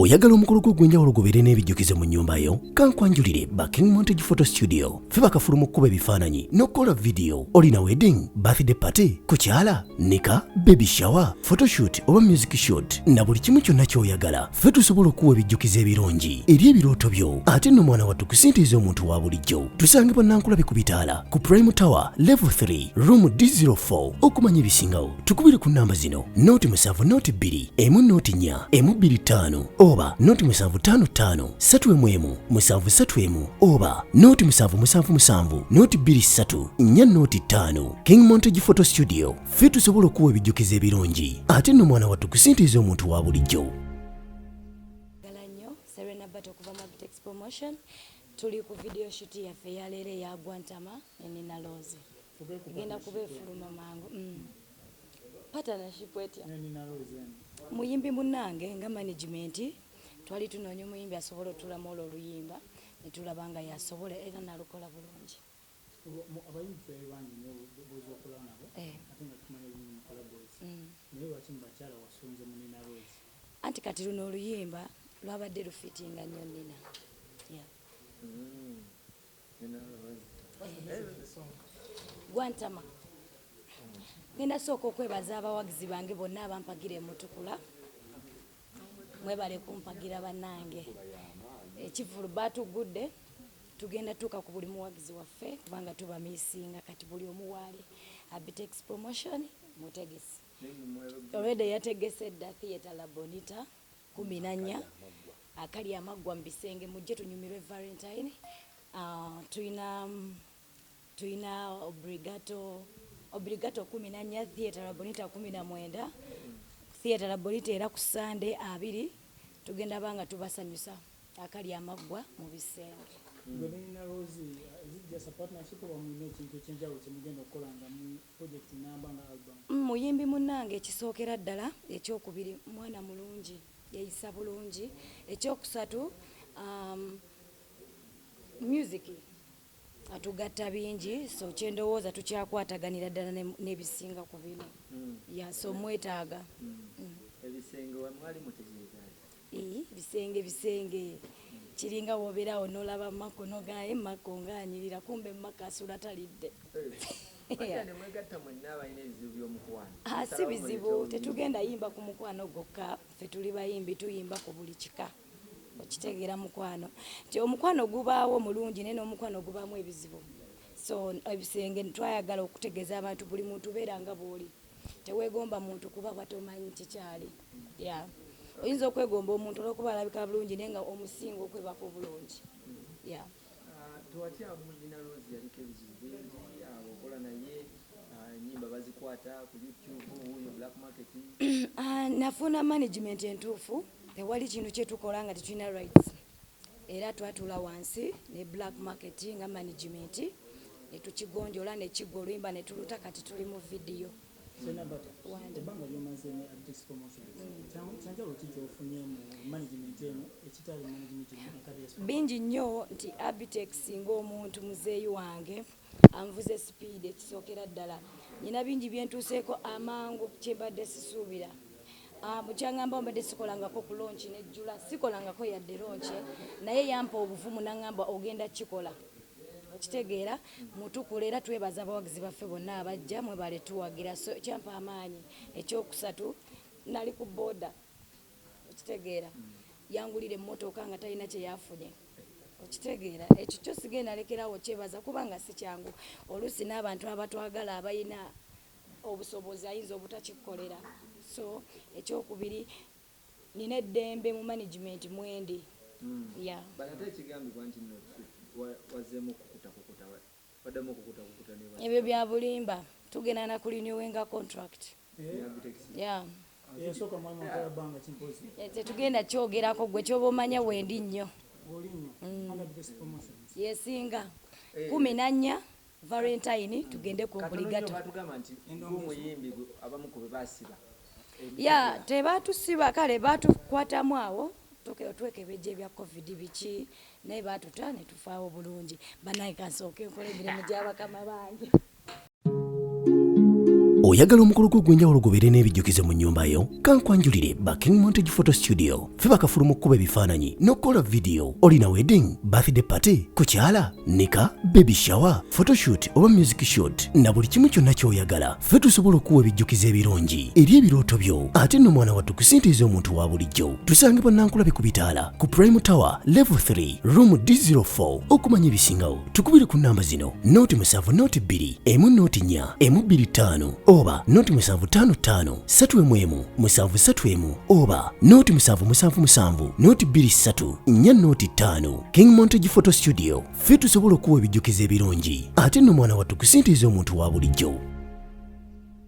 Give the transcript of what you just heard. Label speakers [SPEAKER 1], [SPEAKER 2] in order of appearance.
[SPEAKER 1] oyagala omukolo gw'ogwenjawulo gubeere n'ebijjukize mu nnyumba yo kankwanjulire ba King Montage Photo Studio ffe bakafuluma okkuba ebifaananyi n'okukola vidiyo. Olina wedding, birthday party, kukyala, nika, baby shower, photoshoot oba music shoot na buli kimu kyonna ky'oyagala ffe tusobola okuwa ebijjukize ebirungi eri ebirooto byo. Ate nno mwana wattu kusintiiza omuntu wa bulijjo. Tusangibwa Nankulabe ku Bitaala ku Prime Tower Level 3 Room D04. Okumanya ebisingawo tukubire ku nnamba zino: noti 7 noti 2 emu noti 4 emu 25 oba noti 755 3 731 oba noti 777 noti 23 4 noti 5. King Montage Photo Studio ffe tusobola okuwa ebijjukize ebirungi ate nno mwana wattu kusintiiza omuntu wa bulijjo.
[SPEAKER 2] Serena Bata Gwantama tuli ku video shoot yaffe ya leero ya Gwantama enina Rose genda kubeefuluma mangu partnership etya muyimbi munange nga management twali tunoonya omuyimbi asobola otulamu oluyimba ne tulaba nga yasobola era nalukola bulungi. Anti kati luno oluyimba lwabadde lufitinga nnyo nina. Gwantama ngenda sooka okwebaza abawagizi bange bonna abampagira emutukula. Mwebale kumpagira bannange. Ekivulu batugudde tugenda tuuka ku buli muwagizi waffe kubanga tuba misinga kati buli omuwaali Abitex promotion mutegesi. Already yategese dda Theatre La Bonita 14 akali amaggwa mbisenge mujje tunyumirwe Valentine. Tuina obligato 14 Theatre La Bonita 19 Theatre La Bonita era ku Sunday 2 tugenda banga tubasanyusa akali amaggwa mu bisenge. Muyimbi munange ekisookera ddala ekyokubiri mwana mulungi yeyisa bulungi, ekyokusatu music atugatta bingi so kyendowooza tukyakwataganira ddala n'ebisinga ku bino so mwetaaga bisenge kiringa wobeerawo n'olaba makono gaye mako ng'anyirira kumbe maka asula talidde. Si bizibu tetugenda yimba ku mukwano gokka ffe tuli bayimbi tuyimba ku buli kika okitegeera mukwano nti omukwano gubaawo mulungi naye n'omukwano gubaamu ebizibu so ebisenge twayagala okutegeeza abantu buli muntu beera nga bw'oli teweegomba muntu kuba batomanyi kikyali oyinza okwegomba omuntu olwokuba alabika bulungi naye nga omusinga okwebako bulungi.
[SPEAKER 3] Tuwatya Nina Rose yaliko ebizibu bingi okola naye ennyimba bazikwata ku YouTube wuyo black market.
[SPEAKER 2] Nafuna management entuufu tewali kintu kyetukola nga tetulina rights era twatula wansi ne black market nga management netukigonjola nekigwa oluyimba netuluta kati tuli mu video. Bingi nnyo nti Abitex ng'omuntu muzeeyi wange anvuze speed ekisookera ddala nina bingi byentuuseeko amangu kyembadde sisuubira. Mukyangamba mbadde sikolangako ku lonchi nejjula sikolangako yadde lonchi naye yampa obuvumu nangamba ogenda kikola okitegeera mutukula era twebaza abawagizi baffe bonna abajja mwebale tuwagira so kyampa amaanyi. Ekyokusatu nali ku boda okitegeera yangulira emmotoka nga talina kye yafunye okitegeera ekyo kyo sigenda lekerawo kyebaza kubanga si kyangu oluusi n'abantu abatwagala abayina obusobozi ayinza obutakikolera so ekyokubiri nina eddembe mu management mwendi. Ebyo bya bulimba tugenda na kulinyowenga contract tetugenda kyogerako gwe kyoba omanya wendi nnyo yesinga 14 Valentine tugende ku obligato tebatusiba kale batukwatamu awo twekebejja ebya covid biki naye batuta ne tufaawo bulungi banaye kansooke nkola emirimu gy'abakama bange.
[SPEAKER 1] oyagala omukolo gw'ogwenjawulo gubeere n'ebijjukize mu nnyumba yo kankwanjulire Baking Montage Photo Studio fe bakafulu mu kkuba ebifaananyi n'okukola vidiyo olina wedding birthday party kukyala nika baby shower photoshoot oba music shoot na buli kimu kyonna ky'oyagala fe tusobola okuwa ebijjukize ebirungi eri ebirooto byo ate nno mwana wattu kusintiiza omuntu wa bulijjo tusange bannankulabe ku bitaala ku Prime Tower Level 3 Room D04 okumanya ebisingawo tukubire ku nnamba zino noti 7 noti 2 emu noti 4 emu 25 oba noti 755 3 731 oba noti 777 noti 23 4 noti 5 King Montage Photo Studio fe tusobola okuwa ebijjukize ebirungi ate nno mwana wattu kusintiiza omuntu wa bulijjo